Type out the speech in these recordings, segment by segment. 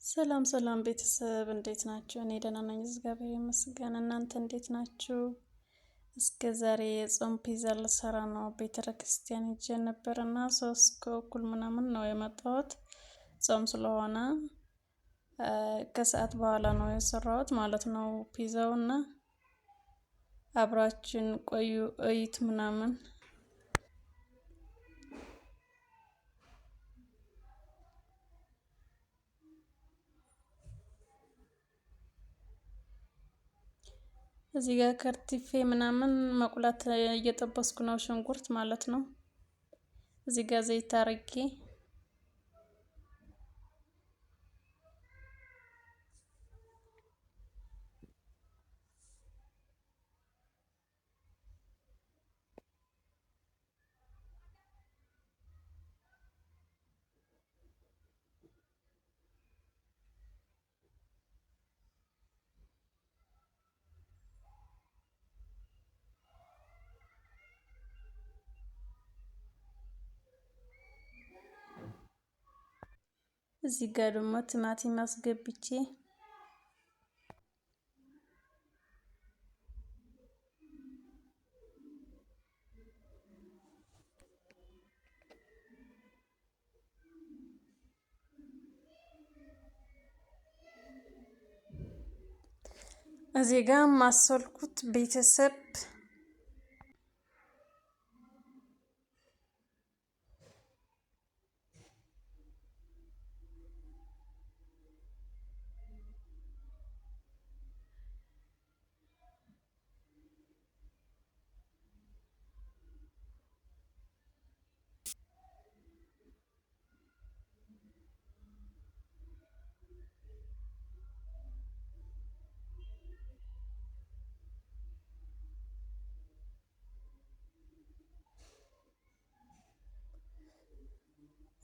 ሰላም ሰላም ቤተሰብ እንዴት ናችሁ? እኔ ደህና ነኝ እግዚአብሔር ይመስገን። እናንተ እንዴት ናችሁ? እስከ ዛሬ የጾም ፒዛ ልሰራ ነው ቤተክርስቲያን ሄጄ ነበርና 3 ከእኩል ምናምን ነው የመጣሁት። ጾም ስለሆነ ከሰዓት በኋላ ነው የሰራሁት ማለት ነው ፒዛውና አብራችን ቆዩ እይት ምናምን። እዚህ ጋር ከርቲፌ ምናምን መቁላት እየጠበስኩ ነው፣ ሽንኩርት ማለት ነው። እዚህ ጋር ዘይት አርጌ እዚህ ጋር ደግሞ ቲማቲም አስገብቼ እዚህ ጋር ማሰልኩት ቤተሰብ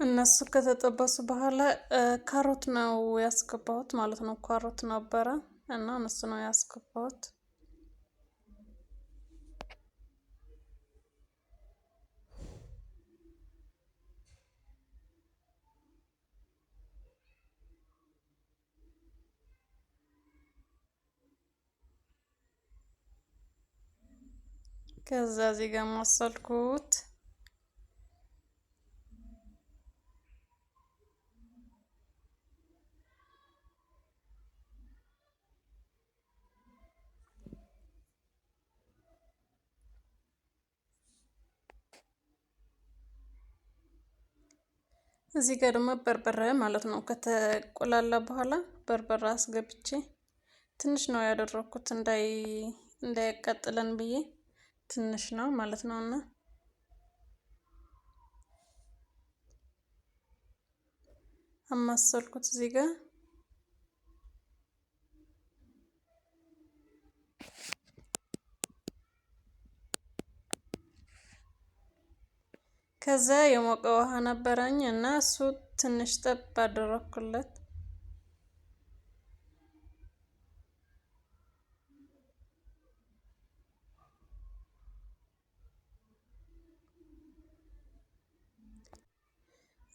እነሱ ከተጠበሱ በኋላ ካሮት ነው ያስገባሁት ማለት ነው። ካሮት ነበረ እና እነሱ ነው ያስገባሁት። ከዛ እዚህ ጋር ማሰልኩት እዚህ ጋር ደግሞ በርበሬ ማለት ነው። ከተቆላላ በኋላ በርበሬ አስገብቼ ትንሽ ነው ያደረኩት እንዳያቃጥለን ብዬ ትንሽ ነው ማለት ነውና አማሰልኩት እዚህ ጋር ከዛ የሞቀ ውሃ ነበረኝ እና እሱ ትንሽ ጠብ አደረኩለት።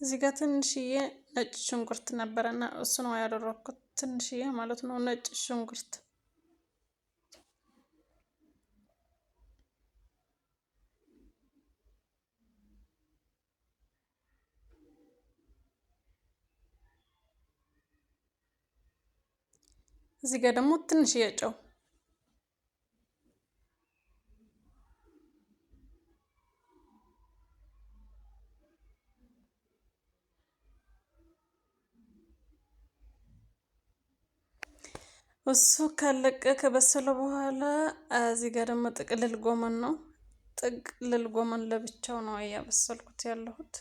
እዚህ ጋር ትንሽዬ ነጭ ሽንኩርት ነበረና እሱ ነው ያደረኩት፣ ትንሽዬ ማለት ነው ነጭ ሽንኩርት። እዚህ ጋር ደግሞ ትንሽዬ ጨው እሱ ካለቀ ከበሰለ በኋላ እዚህ ጋር ደግሞ ጥቅልል ጎመን ነው። ጥቅልል ጎመን ለብቻው ነው ያበሰልኩት ያለሁት።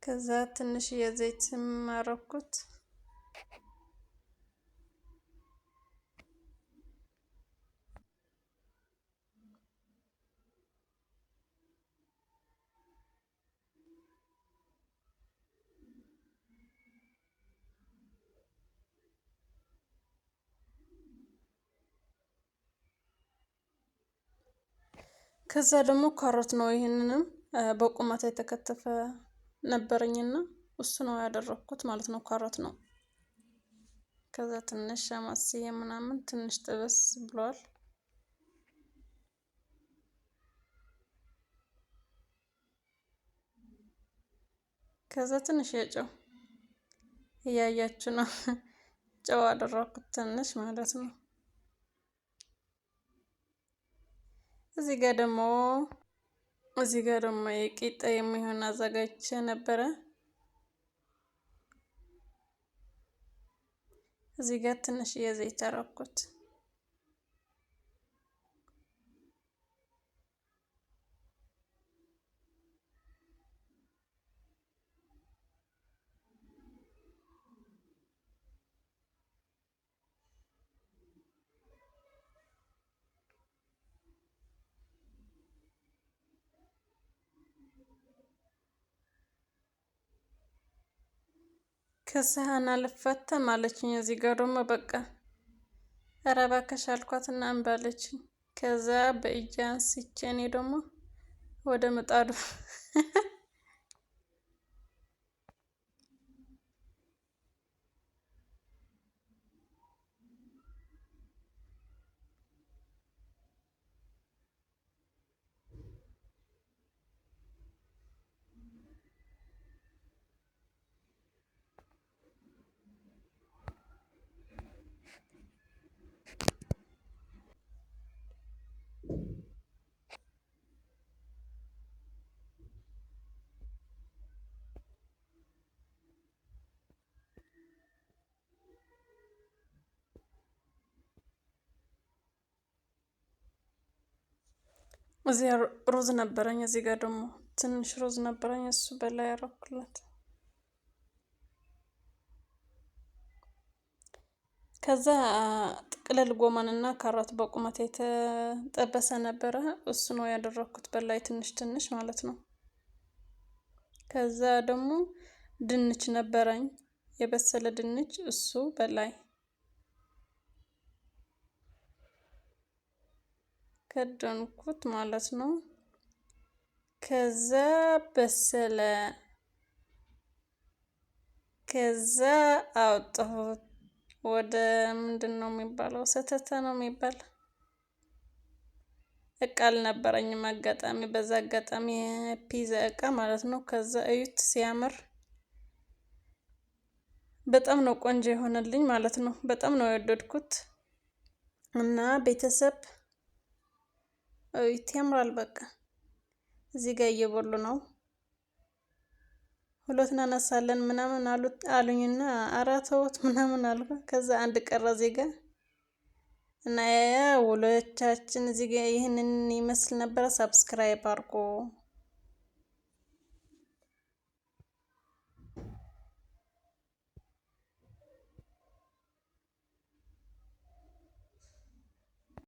ከዛ ትንሽ የዘይት ማረኩት። ከዛ ደግሞ ካሮት ነው። ይሄንንም በቁመት የተከተፈ ነበረኝና እሱ ነው ያደረኩት ማለት ነው። ካሮት ነው። ከዛ ትንሽ አማስዬ ምናምን ትንሽ ጥበስ ብሏል። ከዛ ትንሽ የጨው እያያችሁ ነው። ጨው አደረኩት ትንሽ ማለት ነው። እዚህ ጋር ደግሞ የቂጣ የሚሆን አዘጋጅቼ ነበረ። እዚህ ጋር ትንሽ የዘይት አደረኩት። ከሳህን አልፈታም አለችኝ። እዚህ ጋር ደግሞ በቃ ኧረ እባክሽ አልኳትና እምቢ አለችኝ። ከዛ በእጄ አንስቼ እኔ ደግሞ ወደ ምጣዱ እዚህ ሩዝ ነበረኝ። እዚህ ጋር ደግሞ ትንሽ ሩዝ ነበረኝ። እሱ በላይ ያረኩለት። ከዛ ጥቅልል ጎመንና ካሮት በቁመት የተጠበሰ ነበረ። እሱ ነው ያደረኩት በላይ ትንሽ ትንሽ ማለት ነው። ከዛ ደግሞ ድንች ነበረኝ፣ የበሰለ ድንች፣ እሱ በላይ ከደንኩት ማለት ነው። ከዛ በሰለ። ከዛ አወጣሁት ወደ ምንድን ነው የሚባለው? ሰተተ ነው የሚባል እቃ አልነበረኝም። አጋጣሚ በዛ አጋጣሚ ፒዛ እቃ ማለት ነው። ከዛ እዩት ሲያምር፣ በጣም ነው ቆንጆ የሆነልኝ ማለት ነው። በጣም ነው የወደድኩት እና ቤተሰብ እዩት ያምራል። በቃ እዚህ ጋር እየበሉ ነው። ሁለት እናነሳለን ምናምን አሉኝና አራተውት ምናምን አልኩ። ከዛ አንድ ቀረ እዚህ ጋር እና ውሎቻችን እዚህ ጋር ይህንን ይመስል ነበረ። ሰብስክራይብ አድርጎ